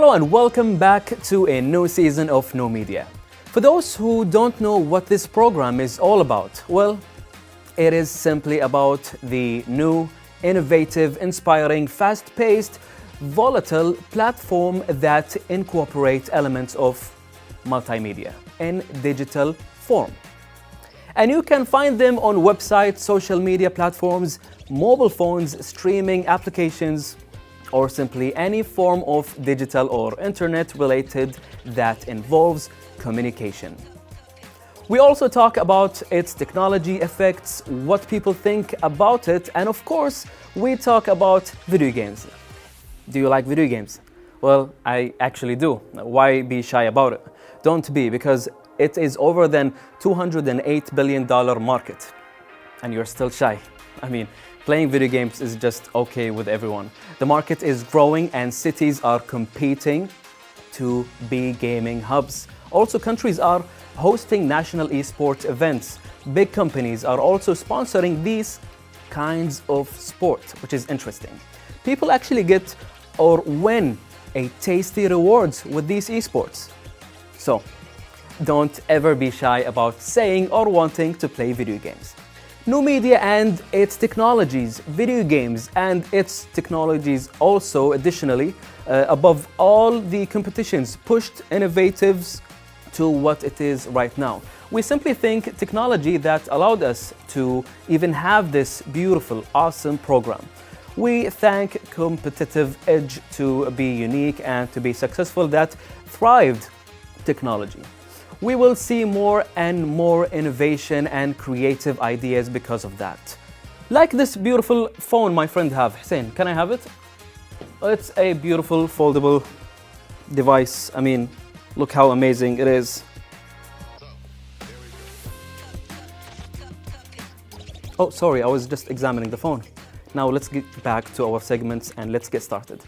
Hello and welcome back to a new season of No Media. For those who don't know what this program is all about, well, it is simply about the new, innovative, inspiring, fast-paced, volatile platform that incorporates elements of multimedia in digital form. And you can find them on websites, social media platforms, mobile phones, streaming applications, or simply any form of digital or internet related that involves communication. We also talk about its technology effects, what people think about it, and of course, we talk about video games. Do you like video games? Well, I actually do. Why be shy about it? Don't be, because it is over than $208 billion market, and you're still shy. I mean, playing video games is just okay with everyone. The market is growing and cities are competing to be gaming hubs. Also, countries are hosting national esports events. Big companies are also sponsoring these kinds of sport, which is interesting. People actually get or win a tasty rewards with these esports. So, don't ever be shy about saying or wanting to play video games. New media and its technologies, video games and its technologies also additionally, above all the competitions, pushed innovatives to what it is right now. We simply think technology that allowed us to even have this beautiful, awesome program. We thank competitive edge to be unique and to be successful that thrived technology. We will see more and more innovation and creative ideas because of that. Like this beautiful phone my friend have. Hussain, can I have it? It's a beautiful foldable device. I mean, look how amazing it is. Oh, sorry, I was just examining the phone. Now let's get back to our segments and let's get started.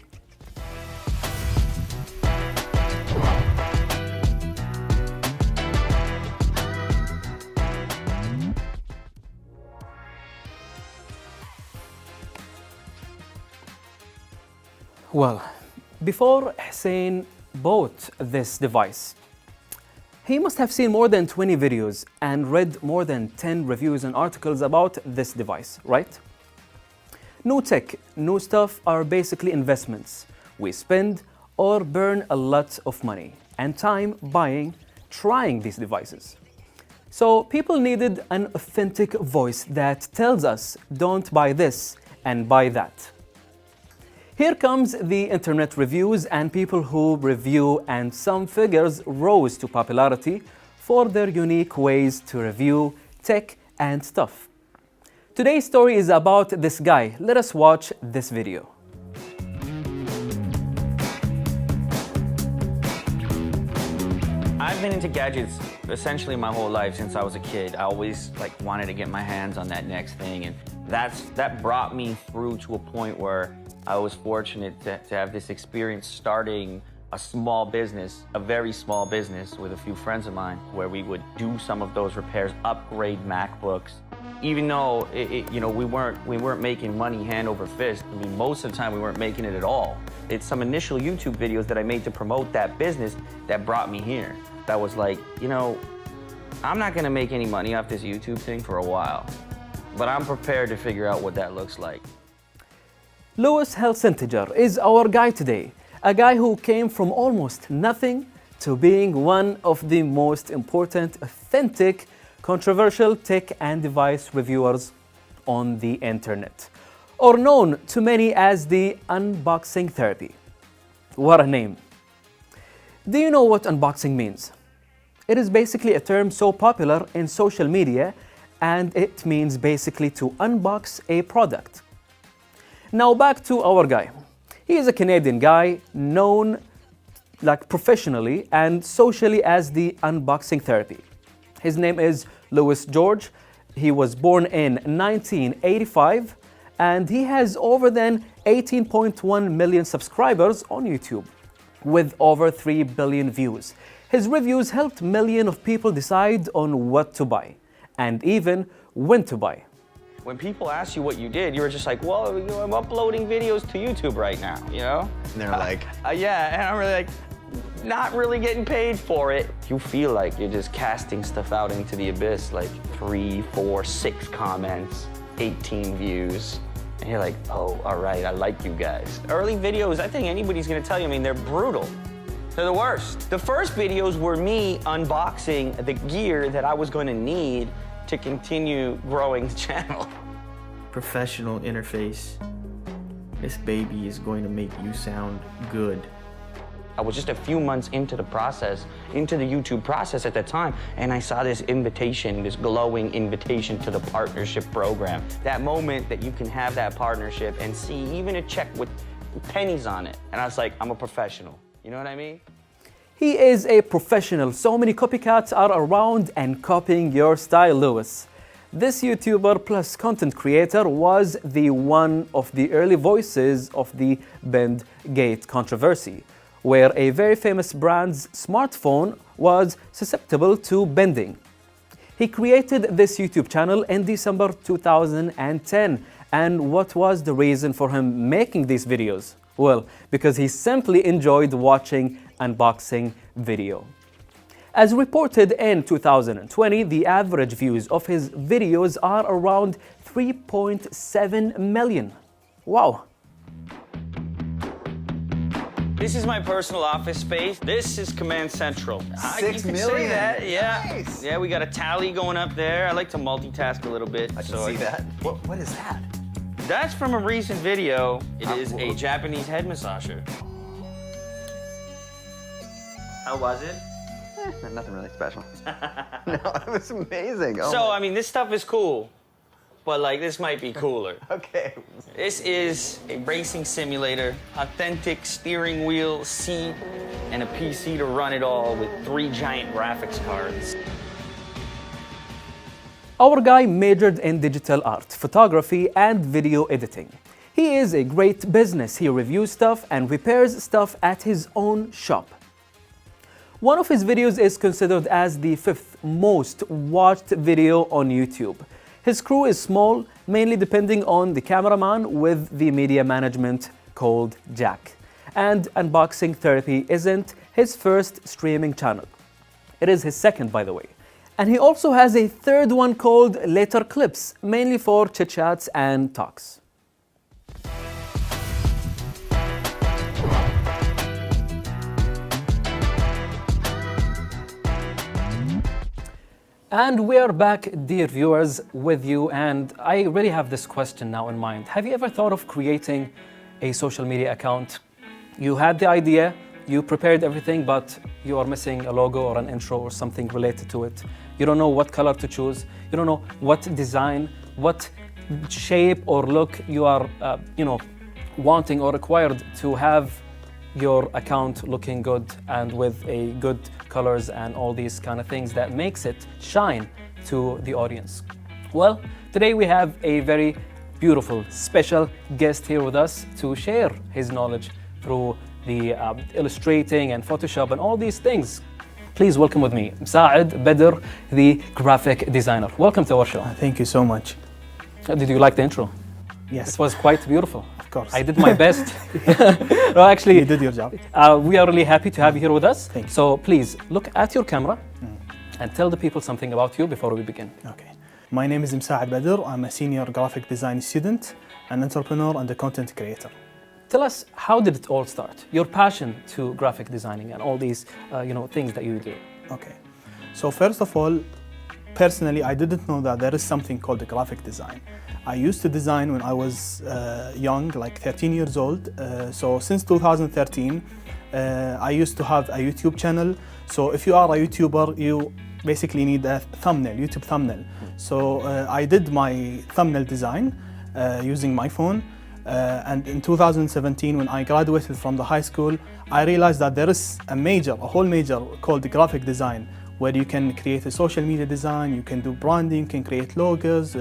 Well, before Hussain bought this device, he must have seen more than 20 videos and read more than 10 reviews and articles about this device, right? New tech, new stuff are basically investments. We spend or burn a lot of money and time buying, trying these devices. So people needed an authentic voice that tells us, don't buy this and buy that. Here comes the internet reviews and people who review, and some figures rose to popularity for their unique ways to review tech and stuff. Today's story is about this guy. Let us watch this video. I've been into gadgets essentially my whole life since I was a kid. I always wanted to get my hands on that next thing, and that brought me through to a point where I was fortunate to have this experience starting a small business, a very small business with a few friends of mine, where we would do some of those repairs, upgrade MacBooks. Even though we weren't making money hand over fist. I mean, most of the time we weren't making it at all. It's some initial YouTube videos that I made to promote that business that brought me here. That was like, I'm not gonna make any money off this YouTube thing for a while, but I'm prepared to figure out what that looks like. Louis Helsintiger is our guy today, a guy who came from almost nothing to being one of the most important, authentic, controversial tech and device reviewers on the internet, or known to many as the Unboxing Therapy. What a name. Do you know what unboxing means? It is basically a term so popular in social media, and it means basically to unbox a product. Now back to our guy. He is a Canadian guy known professionally and socially as the Unboxing Therapy. His name is Louis George. He was born in 1985 and he has over than 18.1 million subscribers on YouTube with over 3 billion views. His reviews helped millions of people decide on what to buy and even when to buy. When people ask you what you did, you were just like, well, you know, I'm uploading videos to YouTube right now, you know? And they're like... yeah, and I'm really like, not really getting paid for it. You feel like you're just casting stuff out into the abyss, like 3, 4, 6 comments, 18 views. And you're like, oh, all right, I like you guys. Early videos, I think anybody's gonna tell you, I mean, they're brutal. They're the worst. The first videos were me unboxing the gear that I was gonna need to continue growing the channel. Professional interface. This baby is going to make you sound good. I was just a few months into the process, into the YouTube process at the time, and I saw this invitation, this glowing invitation to the partnership program. That moment that you can have that partnership and see even a check with pennies on it. And I was like, I'm a professional. You know what I mean? He is a professional. So many copycats are around and copying your style, Lewis. This YouTuber plus content creator was the one of the early voices of the Bendgate controversy, where a very famous brand's smartphone was susceptible to bending. He created this YouTube channel in December 2010. And what was the reason for him making these videos? Well, because he simply enjoyed watching unboxing video. As reported in 2020, the average views of his videos are around 3.7 million. Wow. This is my personal office space. This is Command Central. 6 you million. Say that, yeah. Nice. Yeah, we got a tally going up there. I like to multitask a little bit. I can see that. What is that? That's from a recent video. It is a Japanese head massager. How was it? Nothing really special. No, it was amazing. Oh So, I mean, this stuff is cool, but like this might be cooler. Okay. This is a racing simulator, authentic steering wheel, seat, and a PC to run it all with 3 giant graphics cards. Our guy majored in digital art, photography, and video editing. He is a great business. He reviews stuff and repairs stuff at his own shop. One of his videos is considered as the 5th most watched video on YouTube. His crew is small, mainly depending on the cameraman with the media management called Jack. And Unboxing Therapy isn't his first streaming channel. It is his second, by the way. And he also has a third one called Later Clips, mainly for chit-chats and talks. And we are back, dear viewers, with you, and I really have this question now in mind. Have you ever thought of creating a social media account? You had the idea, you prepared everything, but you are missing a logo or an intro or something related to it. You don't know what color to choose. You don't know what design, what shape or look you are, wanting or required to have your account looking good and with a good colors and all these kind of things that makes it shine to the audience. Well, today we have a very beautiful, special guest here with us to share his knowledge through the illustrating and Photoshop and all these things. Please welcome with me, Musaed Bader, the graphic designer. Welcome to our show. Thank you so much. Did you like the intro? Yes. It was quite beautiful. Of course. I did my best. No, actually, You did your job. we are really happy to have you here with us. Thank you. So please look at your camera and tell the people something about you before we begin. Okay. My name is Musaed Bader. I'm a senior graphic design student, an entrepreneur, and a content creator. Tell us, how did it all start? Your passion to graphic designing and all these, things that you do. Okay. So first of all, personally, I didn't know that there is something called graphic design. I used to design when I was young, like 13 years old. So since 2013, I used to have a YouTube channel. So if you are a YouTuber, you basically need a thumbnail, YouTube thumbnail. So I did my thumbnail design using my phone. And in 2017, when I graduated from the high school, I realized that there is a whole major called graphic design, where you can create a social media design, you can do branding, you can create logos.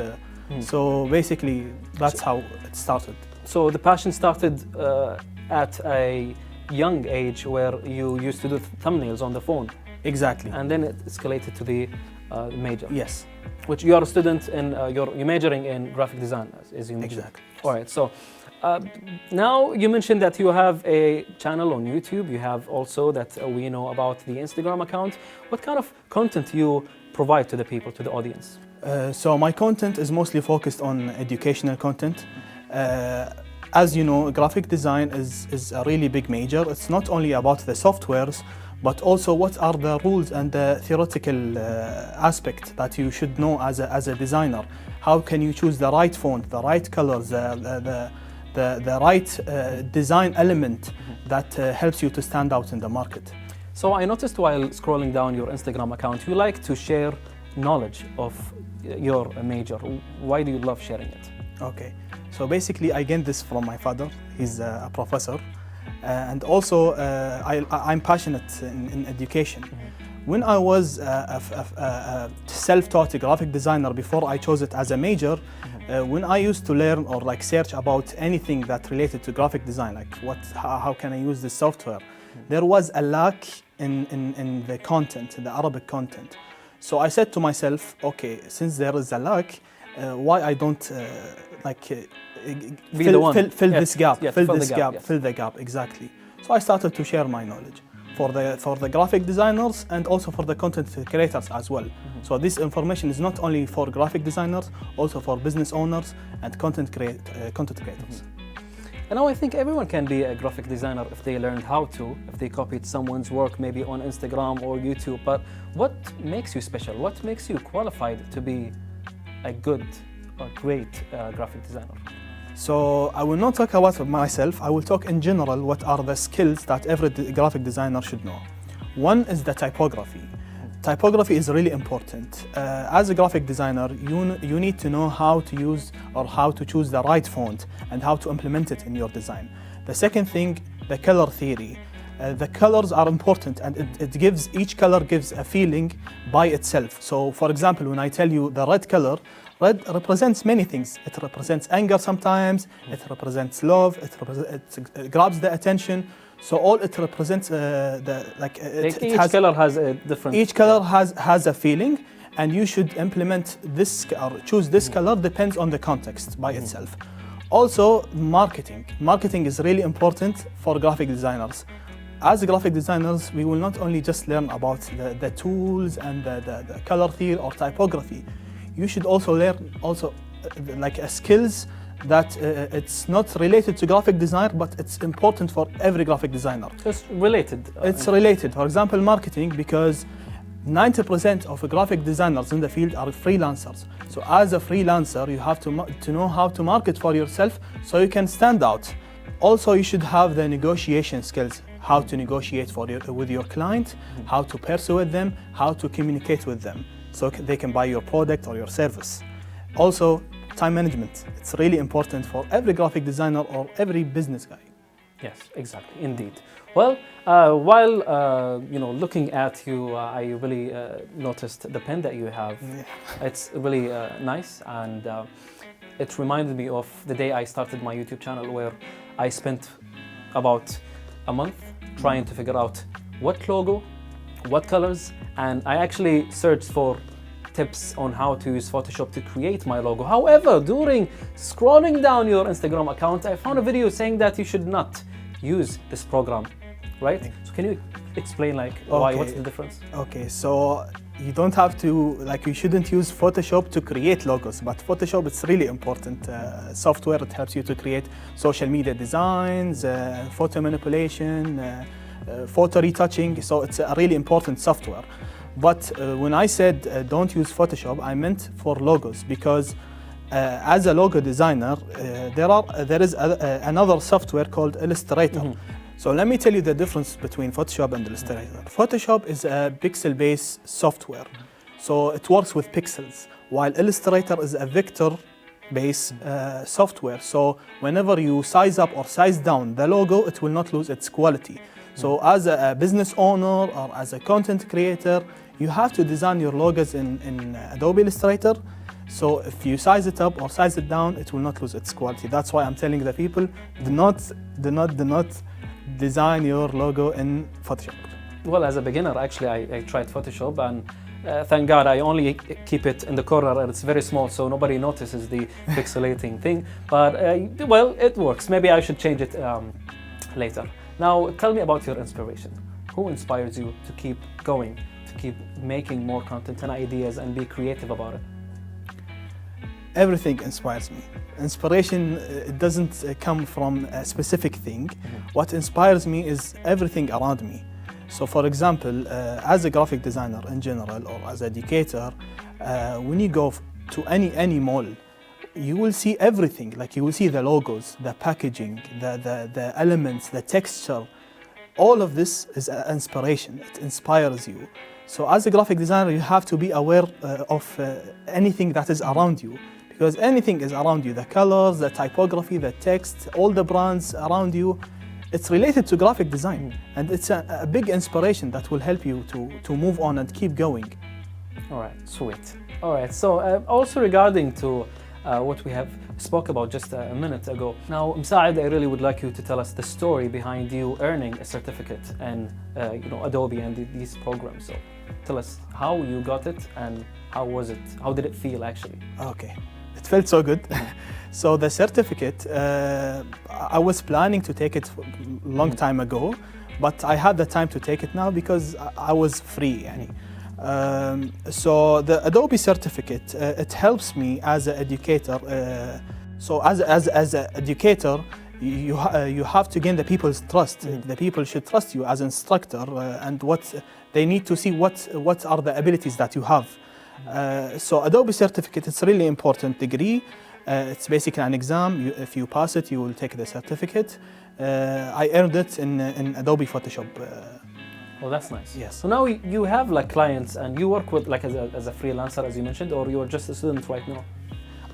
So basically, that's how it started. So the passion started at a young age where you used to do thumbnails on the phone. Exactly. And then it escalated to the major. Yes, Which you are a student in, you're majoring in graphic design, as you mentioned. exactly. All right, so now you mentioned that you have a channel on YouTube. You have also that we know about the Instagram account. What kind of content you provide to the people, to the audience? So my content is mostly focused on educational content. As you know, graphic design is a really big major. It's not only about the softwares, but also what are the rules and the theoretical aspect that you should know as a designer. How can you choose the right font, the right colors, the right design element that helps you to stand out in the market. So I noticed while scrolling down your Instagram account, you like to share knowledge of your major. Why do you love sharing it? Okay, so basically I gained this from my father. He's a professor. And also I'm passionate in education. When I was a self-taught graphic designer before I chose it as a major, when I used to learn or like search about anything that related to graphic design, like how can I use this software, there was a lack in the content, in the Arabic content. So I said to myself, okay, since there is a lack, why I don't fill this gap, fill the gap, exactly. So I started to share my knowledge for the graphic designers and also for the content creators as well. So this information is not only for graphic designers, also for business owners and content creators. And now I think everyone can be a graphic designer if they learned how to, if they copied someone's work maybe on Instagram or YouTube. But what makes you special? What makes you qualified to be a good or great graphic designer? So I will not talk about myself. I will talk in general what are the skills that every graphic designer should know. One is the typography. Typography is really important. As a graphic designer, you need to know how to use or how to choose the right font and how to implement it in your design. The second thing, the color theory. The colors are important and each color gives a feeling by itself. So for example, when I tell you the red color, red represents many things. It represents anger sometimes, it represents love, it grabs the attention. So all it represents, each color has a different... Each color has a feeling, and you should implement this or choose this color depends on the context by itself. Also, marketing. Marketing is really important for graphic designers. As graphic designers, we will not only just learn about the tools and the color theory or typography. You should also learn skills that it's not related to graphic design, but it's important for every graphic designer. It's related. It's related. For example, marketing, because 90% of graphic designers in the field are freelancers. So as a freelancer, you have to know how to market for yourself so you can stand out. Also, you should have the negotiation skills, how to negotiate with your client, how to persuade them, how to communicate with them so they can buy your product or your service. Also, time management. It's really important for every graphic designer or every business guy. Yes, exactly, indeed. Well, while looking at you, I really noticed the pen that you have. Yeah. It's really nice, and it reminded me of the day I started my YouTube channel, where I spent about a month trying to figure out what logo, what colors, and I actually searched for tips on how to use Photoshop to create my logo. However, during scrolling down your Instagram account, I found a video saying that you should not use this program, right? So can you explain why, what's the difference? Okay, so you don't have to, you shouldn't use Photoshop to create logos, but Photoshop is really important software. It helps you to create social media designs, photo manipulation, photo retouching, so it's a really important software. But when I said don't use Photoshop, I meant for logos, because as a logo designer, there is another software called Illustrator. So let me tell you the difference between Photoshop and Illustrator. Photoshop is a pixel-based software, so it works with pixels, while Illustrator is a vector-based software. So whenever you size up or size down the logo, it will not lose its quality. So as a business owner or as a content creator, you have to design your logos in Adobe Illustrator. So if you size it up or size it down, it will not lose its quality. That's why I'm telling the people, do not design your logo in Photoshop. Well, as a beginner, actually, I tried Photoshop, and Thank God I only keep it in the corner and it's very small so nobody notices the pixelating thing. But well, it works. Maybe I should change it later. Now tell me about your inspiration. Who inspires you to keep going, to keep making more content and ideas and be creative about it? Everything inspires me. Inspiration doesn't come from a specific thing. What inspires me is everything around me. So for example, as a graphic designer in general or as an educator, when you go to any mall, you will see everything. Like you will see the logos, the packaging, the elements, the texture. All of this is inspiration. It inspires you. So as a graphic designer, you have to be aware of anything that is around you. Because anything is around you, the colors, the typography, the text, all the brands around you, it's related to graphic design. And it's a big inspiration that will help you to move on and keep going. All right, sweet. All right, so also regarding to what we have spoke about just a minute ago. Now, Musaed, I really would like you to tell us the story behind you earning a certificate in Adobe and these programs. So tell us how you got it and how was it? How did it feel actually? Okay. It felt so good. So the certificate, I was planning to take it a long time ago, but I had the time to take it now because I was free. So the Adobe certificate, it helps me as an educator. So as an educator, you have to gain the people's trust. The people should trust you as an instructor, and what they need to see what are the abilities that you have. So Adobe certificate, it's a really important degree. It's basically an exam. If you pass it, you will take the certificate. I earned it in Adobe Photoshop. Well, that's nice. Yes. So now you have like clients and you work with like as a freelancer, as you mentioned, or you are just a student right now?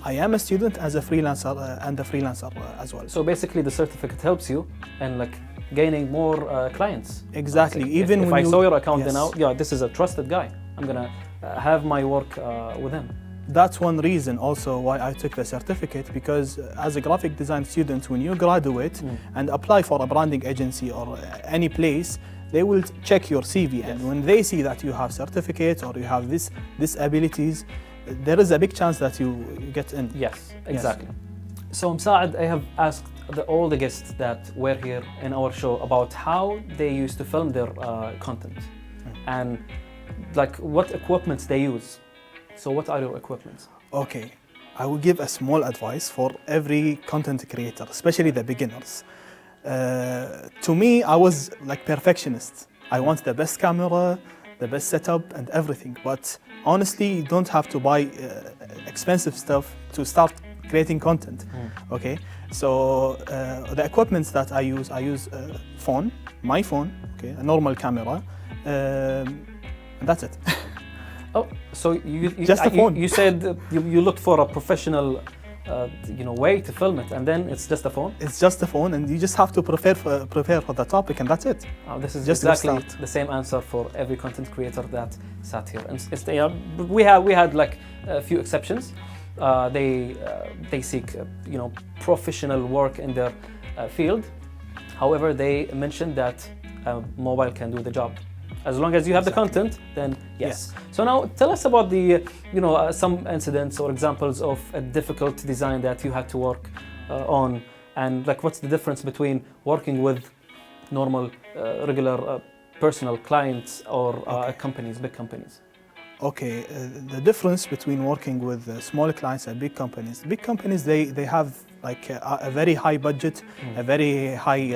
I am a student as a freelancer and a freelancer as well. So basically the certificate helps you in like gaining more clients. Exactly. Even if I saw your account, yes. Then yeah, this is a trusted guy. I'm gonna have my work with him. That's one reason also why I took the certificate, because as a graphic design student, when you graduate and apply for a branding agency or any place, they will check your CV. Yes. And when they see that you have certificates or you have these abilities, there is a big chance that you get in. Yes, exactly. Yes. So Musaed, I have asked all the guests that were here in our show about how they used to film their content and like what equipments they use. So what are your equipments? Okay, I will give a small advice for every content creator, especially the beginners. To me, I was like perfectionist. I want the best camera, the best setup and everything. But honestly, you don't have to buy expensive stuff to start creating content. Okay, so the equipments that I use phone, my phone, okay, a normal camera, and that's it. Oh, so you just a phone. You said you looked for a professional, way to film it, and then it's just a phone. It's just a phone, and you just have to prepare for the topic, and that's it. Oh, this is just exactly the same answer for every content creator that sat here. And we had like a few exceptions. They seek professional work in their field. However, they mentioned that mobile can do the job. As long as you have the content, then yes. So now tell us about the, some incidents or examples of a difficult design that you had to work on, and like what's the difference between working with normal, regular, personal clients or companies, big companies. Okay, the difference between working with small clients and big companies. Big companies, they have like a very high budget, a very high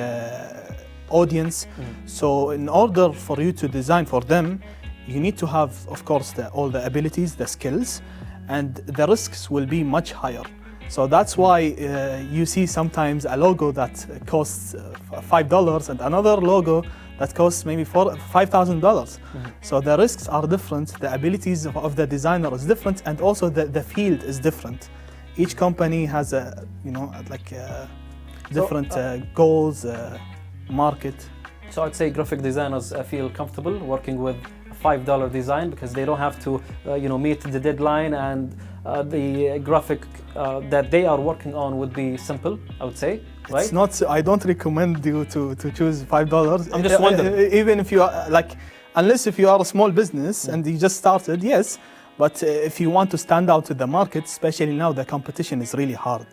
audience. So in order for you to design for them, you need to have, of course, all the abilities, the skills, and the risks will be much higher. So that's why you see sometimes a logo that costs $5 and another logo that costs maybe $5,000. So the risks are different, the abilities of the designer is different, and also the field is different. Each company has different goals, market. So I'd say graphic designers feel comfortable working with a $5 design because they don't have to meet the deadline, and the graphic that they are working on would be simple, I would say, right? It's not, I don't recommend you to choose $5. I'm just wondering. Even if you are like, unless if you are a small business and you just started, yes. But if you want to stand out to the market, especially now the competition is really hard.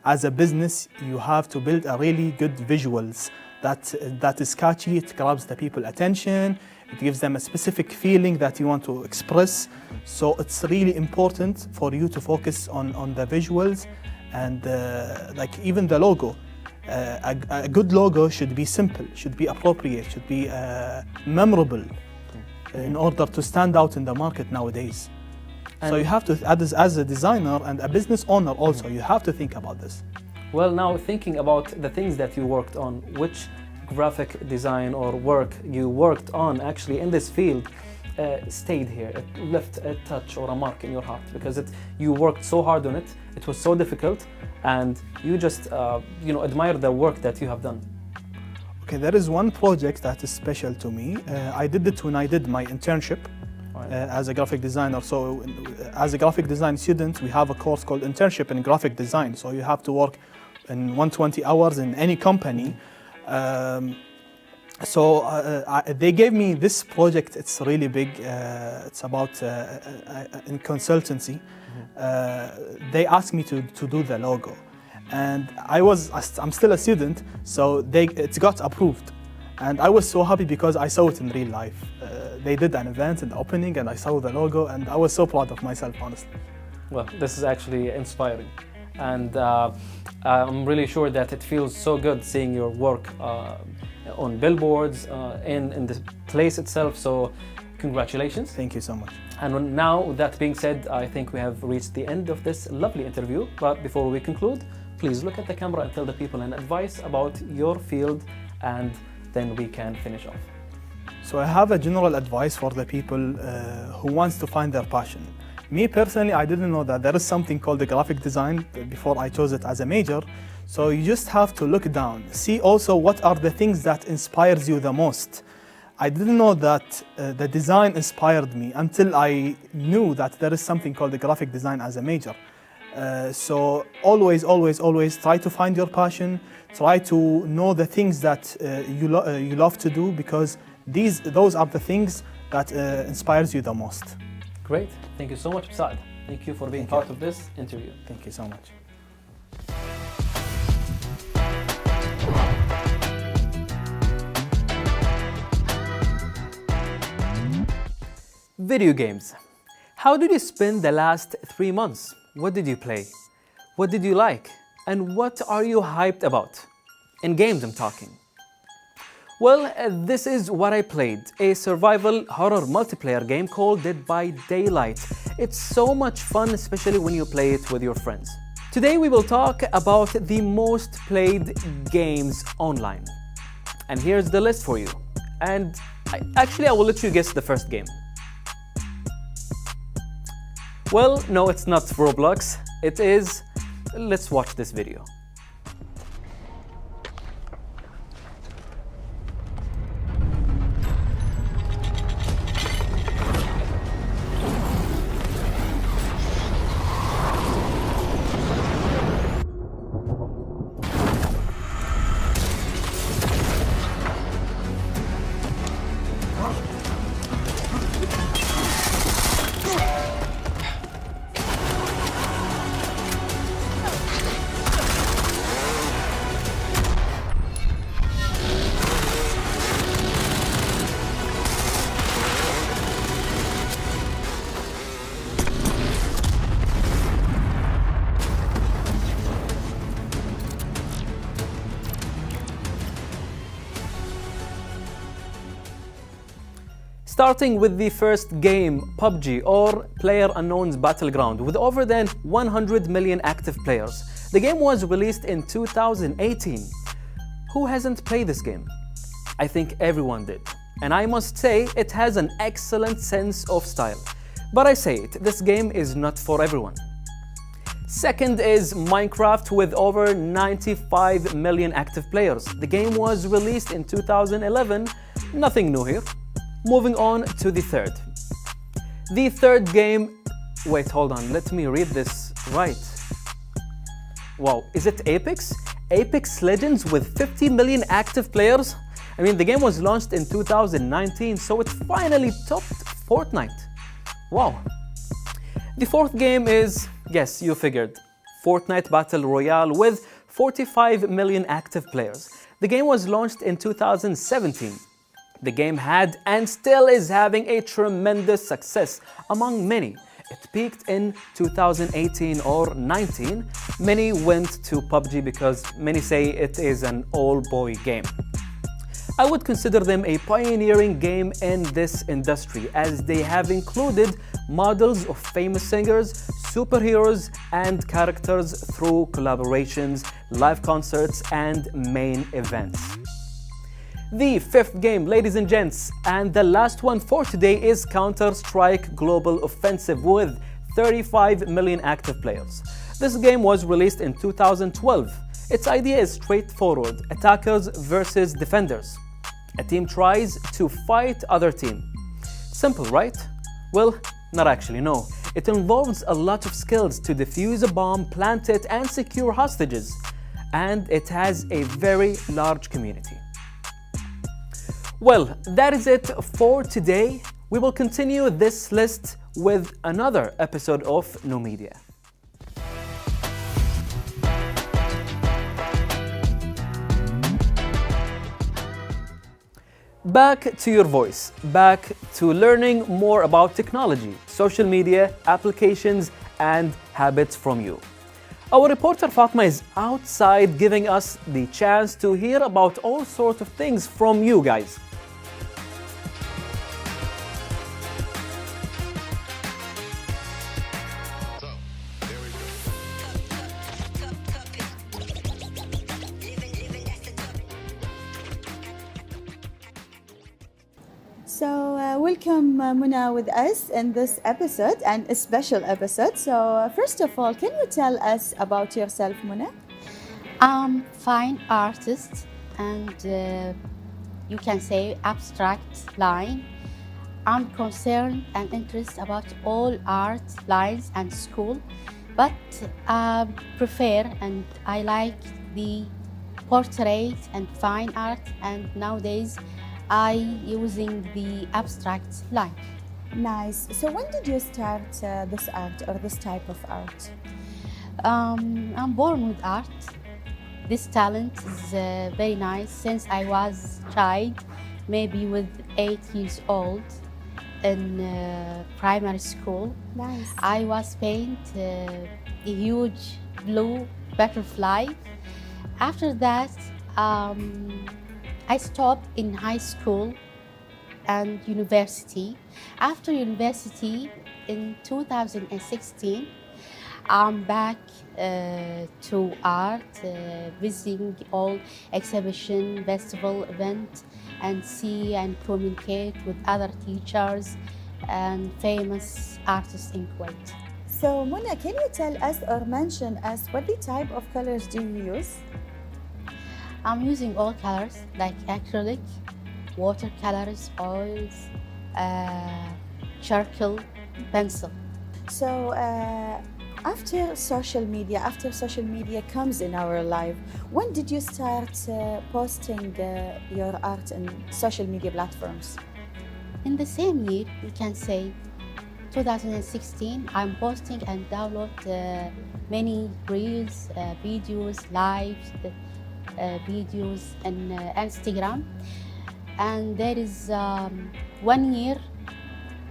As a business, you have to build a really good visuals that is catchy, it grabs the people attention, it gives them a specific feeling that you want to express. So it's really important for you to focus on the visuals and like even the logo. A good logo should be simple, should be appropriate, should be memorable in order to stand out in the market nowadays. So you have to, as a designer and a business owner also, you have to think about this. Well, now thinking about the things that you worked on, which graphic design or work you worked on actually in this field stayed here, it left a touch or a mark in your heart because you worked so hard on it, it was so difficult, and you just admire the work that you have done. Okay, there is one project that is special to me. I did it when I did my internship as a graphic designer. So as a graphic design student, we have a course called internship in graphic design. So you have to work in 120 hours in any company. They gave me this project. It's really big. It's about in consultancy. They asked me to do the logo, and I'm still a student, so it got approved, and I was so happy because I saw it in real life. They did an event in the opening, and I saw the logo, and I was so proud of myself, honestly. Well, this is actually inspiring, and I'm really sure that it feels so good seeing your work on billboards, in the place itself. So congratulations. Thank you so much. And now, with that being said, I think we have reached the end of this lovely interview. But before we conclude, please look at the camera and tell the people an advice about your field, and then we can finish off. So I have a general advice for the people who wants to find their passion. Me personally, I didn't know that there is something called the graphic design before I chose it as a major. So you just have to look down, see also what are the things that inspires you the most. I didn't know that the design inspired me until I knew that there is something called the graphic design as a major. So always try to find your passion, try to know the things that you love to do, because those are the things that inspires you the most. Great. Thank you so much, Musaed. Thank you for being part of this interview. Thank you so much. Video games. How did you spend the last 3 months? What did you play? What did you like? And what are you hyped about? In games, I'm talking. Well, this is what I played. A survival horror multiplayer game called Dead by Daylight. It's so much fun, especially when you play it with your friends. Today we will talk about the most played games online. And here's the list for you. And I will let you guess the first game. Well, no, it's not Roblox. It is... Let's watch this video. Starting with the first game, PUBG, or PlayerUnknown's Battleground, with over than 100 million active players. The game was released in 2018. Who hasn't played this game? I think everyone did. And I must say, it has an excellent sense of style. But I say it, this game is not for everyone. Second is Minecraft, with over 95 million active players. The game was released in 2011. Nothing new here. Moving on to the third. The third game... Wait, hold on. Let me read this right. Wow, is it Apex? Apex Legends with 50 million active players? I mean, the game was launched in 2019, so it finally topped Fortnite. Wow. The fourth game is, yes, you figured, Fortnite Battle Royale with 45 million active players. The game was launched in 2017. The game had and still is having a tremendous success among many. It peaked in 2018 or 19. Many went to PUBG because many say it is an all-boy game. I would consider them a pioneering game in this industry as they have included models of famous singers, superheroes, and characters through collaborations, live concerts, and main events. The fifth game, ladies and gents, and the last one for today is Counter-Strike Global Offensive with 35 million active players. This game was released in 2012. Its idea is straightforward: attackers versus defenders. A team tries to fight other team. Simple, right? Well, not actually, no. It involves a lot of skills to defuse a bomb, plant it, and secure hostages. And it has a very large community. Well, that is it for today. We will continue this list with another episode of No Media. Back to your voice, back to learning more about technology, social media, applications, and habits from you. Our reporter Fatima is outside giving us the chance to hear about all sorts of things from you guys. Welcome Muna with us in this episode and a special episode. So first of all, can you tell us about yourself, Muna? I'm fine artist and you can say abstract line. I'm concerned and interested about all art lines and school, but I prefer and I like the portrait and fine art, and nowadays I using the abstract line. Nice. So when did you start this art or this type of art? I'm born with art. This talent is very nice since I was child, maybe with 8 years old in primary school. Nice. I was paint a huge blue butterfly. After that, I stopped in high school and university. After university in 2016, I'm back to art, visiting all exhibition, festival, event, and see and communicate with other teachers and famous artists in Kuwait. So Muna, can you tell us or mention us what the type of colors do you use? I'm using all colors like acrylic, watercolors, oils, charcoal, pencil. So after social media comes in our life, when did you start posting your art in social media platforms? In the same year, we can say 2016, I'm posting and download many reels, videos, lives, videos on Instagram, and there is 1 year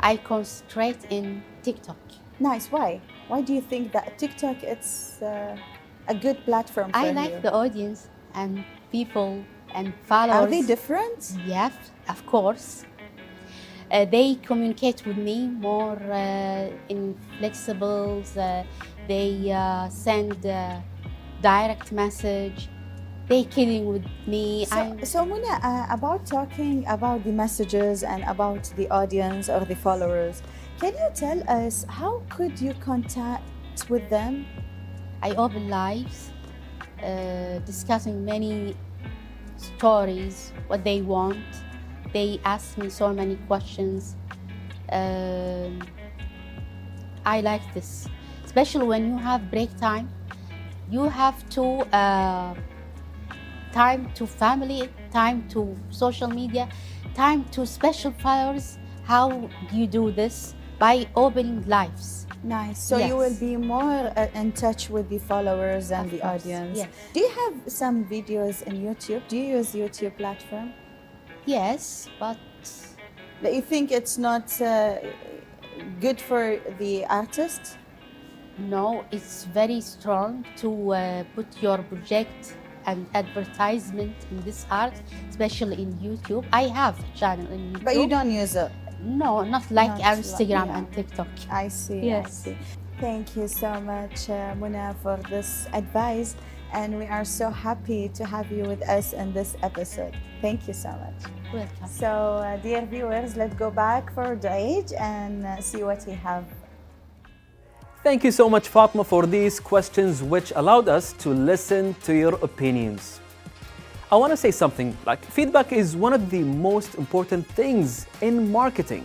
I concentrate in TikTok. Nice. Why do you think that TikTok it's a good platform for I you? like the audience and people and followers. Are they different? Yes, of course. They communicate with me more in flexibles. They send direct message. They kidding with me. So Muna, about talking about the messages and about the audience or the followers, can you tell us how could you contact with them? I open lives, discussing many stories, what they want. They ask me so many questions. I like this, especially when you have break time. You have to time to family, time to social media, time to special followers. How do you do this? By opening lives. Nice. So Yes. you will be more in touch with the followers and Of the course, audience. yes. Do you have some videos in YouTube? Do you use YouTube platform? Yes, but That you think it's not good for the artist? no, it's very strong to put your project and advertisement in this art, especially in YouTube. I have a channel in YouTube. But you don't use it. No, not like Not like- Instagram yeah. and TikTok. I see. I Yes. see. Thank you so much, Muna, for this advice. And we are so happy to have you with us in this episode. Thank you so much. Welcome. So, dear viewers, let's go back for Duaij and see what we have. Thank you so much, Fatima, for these questions, which allowed us to listen to your opinions. I want to say something like feedback is one of the most important things in marketing.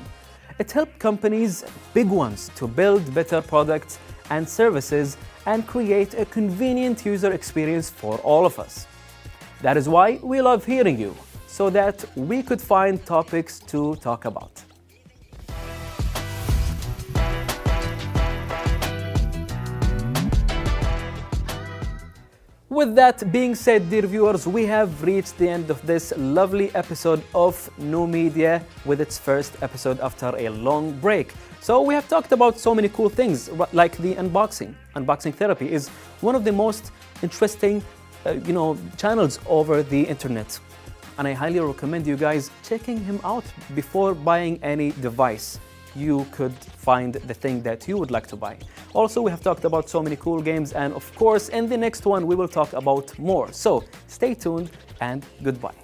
It helps companies, big ones, to build better products and services and create a convenient user experience for all of us. That is why we love hearing you, so that we could find topics to talk about. With that being said, dear viewers, we have reached the end of this lovely episode of New Media with its first episode after a long break. So we have talked about so many cool things, like the unboxing. Unboxing therapy is one of the most interesting, channels over the internet. And I highly recommend you guys checking him out before buying any device. You could find the thing that you would like to buy. Also, we have talked about so many cool games, and of course, in the next one, we will talk about more. So stay tuned and goodbye.